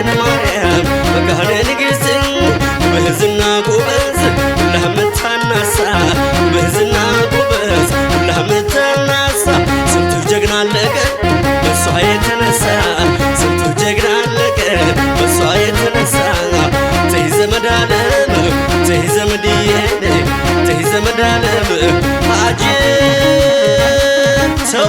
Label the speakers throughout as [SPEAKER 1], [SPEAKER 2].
[SPEAKER 1] መካነ ማርያም መካነ ንግሥት በዝና ጎበዝ ለምታናሳ በዝና ጎበዝ ለምታናሳ ስንቱ ጀግና አለቀ በሷ የተነሳ ስንቱ ጀግና አለቀ በሷ የተነሳ ተይ ዘመድ ዓለም ተይ ዘመድዬ ተይ ዘመድ ዓለም አጅብ ሰው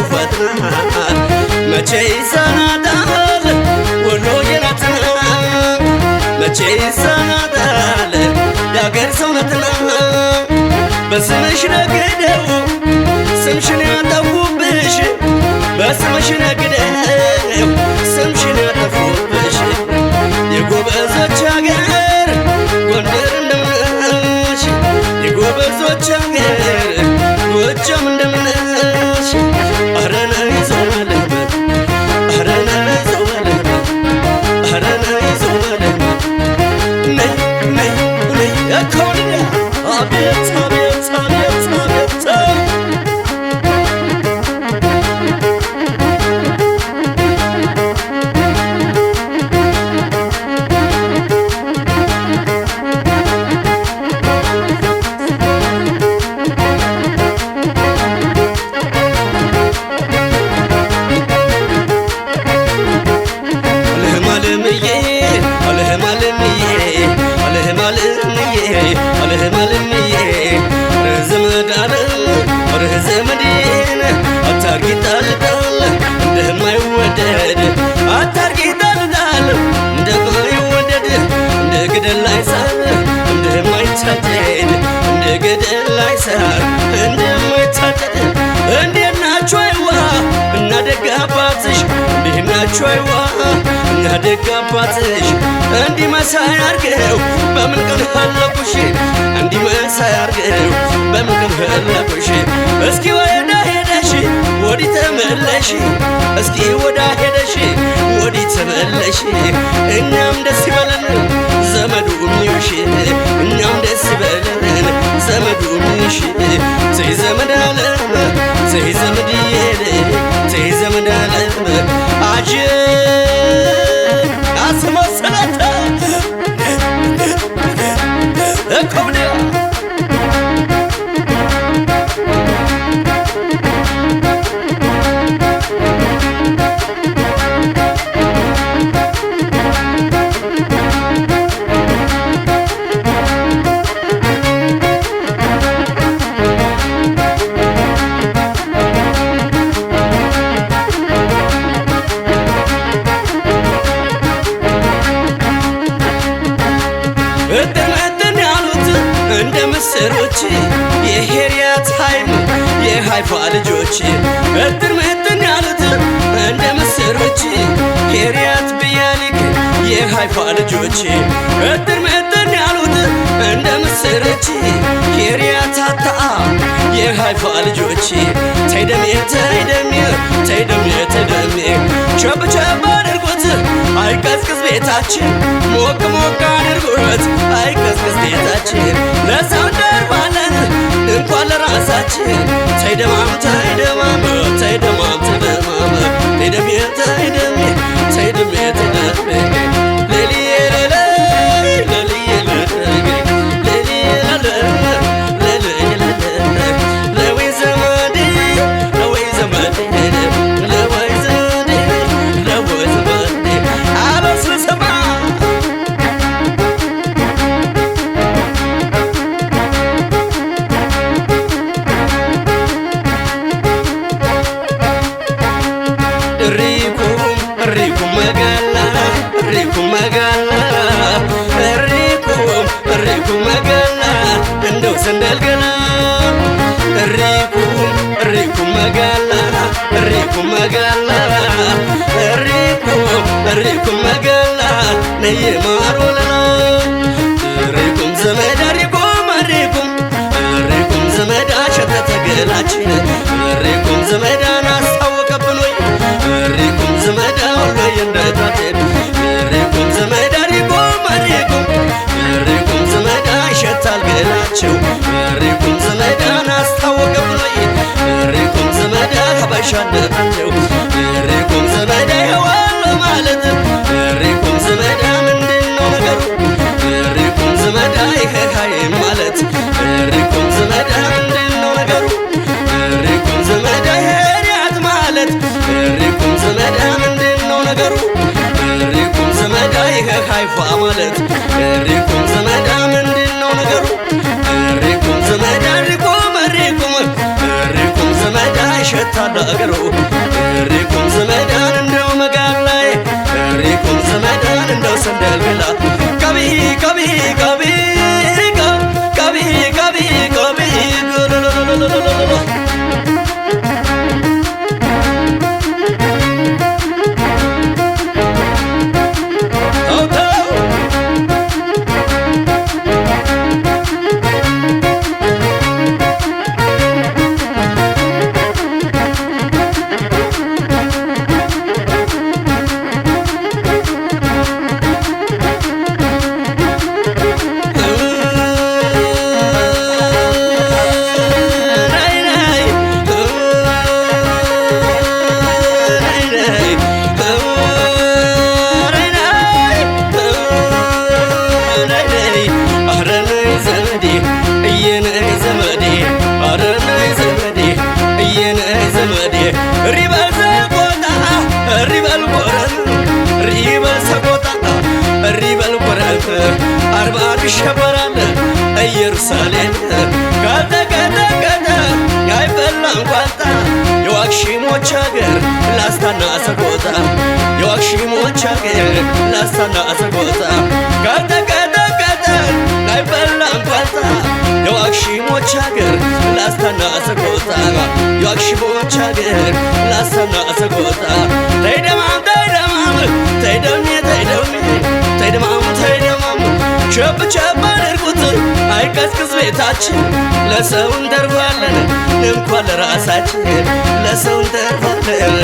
[SPEAKER 1] ፈጥና መቼ ይሰናዳል ወሎ የናትና መቼ ይሰናዳል ያገር ሰውነትና በስምሽ ነግደው ስምሽን ያጠፉብሽ በስምሽ ነግደው ስምሽን ያጠፉብሽ የጎበዞች አገር ጎንደር እንደምነሽ የጎበዞች አገር ጎጃም እንደምነሽ አረና ይዘዋለህ አረና ይዘዋለህ አረና ይዘዋለህ ነይ ነይ ነይ ያኮልያ አቤት አቤት አቤት አቤት ዘመዴን አታርጊ ጣልጣል እንደማይወደድ አታርጊ ጣልጣል እንደማይወደድ እንደ ገደል ላይ ሳር እንደማይታደድ እንደ ገደል ላይ ሳር እንደማይታደድ እንዴት ናችሁ አይዋ እና ደግ አባትሽ እንዴት ናችሁ አይዋ እና ደግ አባትሽ እንዲህ መሳይ አርገው በምን ቀን ሀለቁሽ እንዲህ መሳይ አርገው በምን ቀን ሀለቁሽ እስኪ ወዳ ሄደሽ ወዲህ ተመለሽ እስኪ ወዳ ሄደሽ ወዲህ ተመለሽ እኛም ደስ ይበለን ዘመዱ ምንሽ እኛም ደስ ይበለን ዘመዱ ምንሽ ተይ ዘመድ ዓለም ተይ ዘመድዬ ተይ ዘመድ ዓለም አጅብ አስመሰለተ እኮብዳ እጥን ያሉት እንደ ምስሮች የሄሪያት ኃይል የሃይፋ ልጆች እጥን ያሉት እንደ ምስሮች ሄሪያት ብያሊክ የሃይፋ ልጆች እጥን ያሉት እንደ ምስሮች ሄሪያት አታአ የሃይፋ ልጆች ተይደሜ ተይደሜ ተይደሜ ተይደሜ ቸብ ቸብ አድርጉት አይቀዝቅዝ ቤታችን ሞቅ ሞቅ አድርጉት አይቀዝቅዝ ቤታችን ለሰው እንደርባለን እንኳን ለራሳችን ተይደማም ተይደማም ተይደማም ተይደማም ተይደሜ ተይደሜ ተይደሜ ተይደሜ ሌሊዬ ሌሊዬ ሌሊዬ ለወይ ዘመዴ ለወይ ዘመዴ ለወይ ዘመዴ ለወይ ዘመዴ አበስልሰማ سندل قلا الريكم مقالا الريكم مقالا الريكم مقالا ني مارولا الريكم زمد الريكم زمد عشتة قلاتين الريكم زمد ناس أوكبنوي الريكم زمد أولو يندتاتين الريكم زمد الريكم زمد عشتة قلاتشو الريكم زمد ناس أوكبنوي الريكم زمد حبشانتاتشو الريكم زمد يوالو مالت الريكم زمد من دينو نقر الريكم زمد هاي مالت الريكم زمد من دينو نقر الريكم زمد هريات مالت الريكم زمد من دينو نقر الريكم زمد هاي فامالت الريكم زمد من دينو نقر الريكم زمد الريكم زمد شتا نقرو الريكم زمد اندو مقالاي الريكم زمد اندو سندل بلا كبي كبي كبي كبي كبي كبي أربعة شبران يرسلين كذا كذا كذا جاي بلان قطع يوكشي موتشاجر لاستنا سقوطا يوكشي موتشاجر لاستنا سقوطا كذا كذا كذا جاي بلان قطع يوكشي موتشاجر لاستنا سقوطا يوكشي موتشاجر لاستنا سقوطا تيدمام ቸብ ቸብ አድርጉት አይቀዝቅዝ ቤታችን ለሰው እንተርፋለን እንኳን ለራሳችን ለሰው እንተርፋለን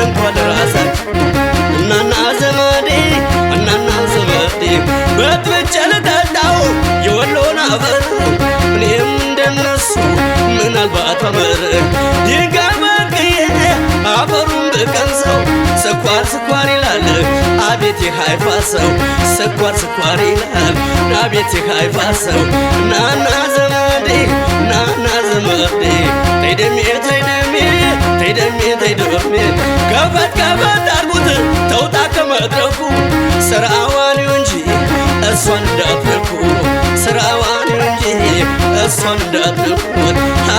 [SPEAKER 1] እንኳን ለራሳችን እናና ዘመዴ በጥብጬ ልጠጣው የወሎን አፈር እኔም እንደነሱ ምናልባት አመር ድንጋይ በቅዬ አፈሩን ብቀምሰው ስኳር ይላል አቤት የሃይፋ ሰው ስኳር ይላል አቤት የሃይፋ ሰው ናና ዘመዴ ተይደሜ ከፈት አድርጉት ተውጣ ከመድረኩ ስራዋን እንጂ እሷን እንዳትነኩ ስራዋን እንጂ እሷን እንዳትነኩ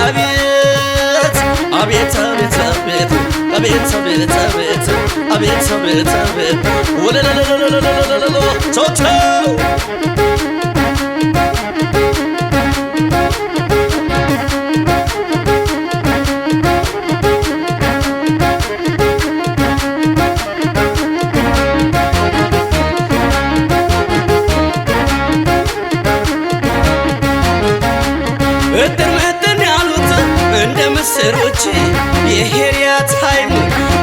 [SPEAKER 1] አቤት አቤት አቤት አቤት አቤት አቤት አቤት አቤት አቤት አቤት ወለለለለለለለለ ቶተው እጥር ያሉት እንደ ምስሮች የሄሪያት ሃይሙ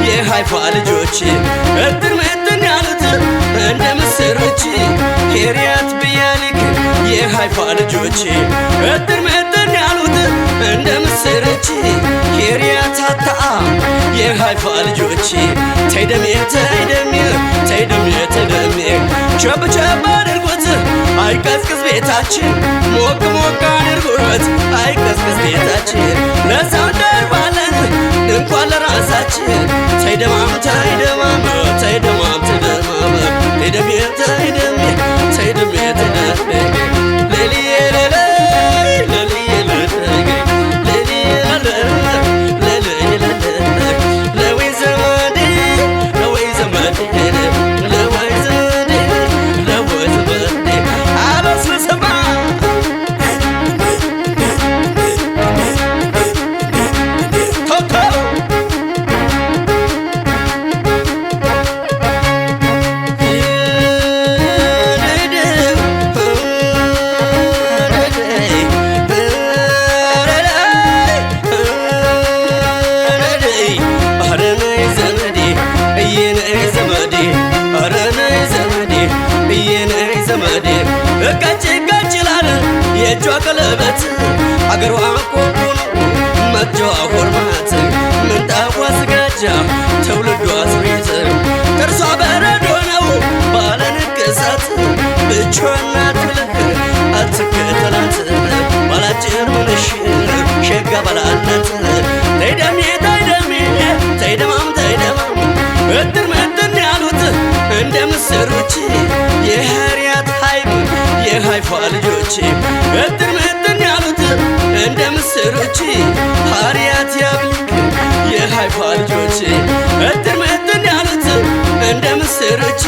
[SPEAKER 1] የሃይፋ ልጆች እጥር ያሉት እንደ ምስሮች ሄሪያት ብያሊክ የሃይፋ ልጆች እጥር ያሉት እንደ ምስሮች ሄሪያት አታ የሃይፋ ልጆች ተይደሜ ቸብ ቸብ አድርጉት አይቀዝቅዝ ቤታችን ሞቅ ሞቅ አድርጉት አይቀዝቅዝ ቤታችን ለሰው እንደርባለን እንኳን ለራሳችን ተይደማም አገሯ ቆቦ ነው መጃዋ ሆርማት ምንጣፏ ስጋጃ ትውልዷ ስቤት ጥርሷ በረዶ ነው ባለ ንቅሳት ብቻዋን ናት ብለህ አትከተላት ባላጭር ምንሽር ሸጋ ባላላት ተይደሜ ተይደሜ ተይደማም ተይደማም እጥር ምጥን ያሉት እንደ ምስሮች የሐርያት ሀይብ የሃይፋ ልጆች እጥር ምጥን ያሉት እንደ ምስሮች ሐርያት ያብልክ የሃይፋ ልጆች እጥር ምጥን ያሉት እንደ ምስሮች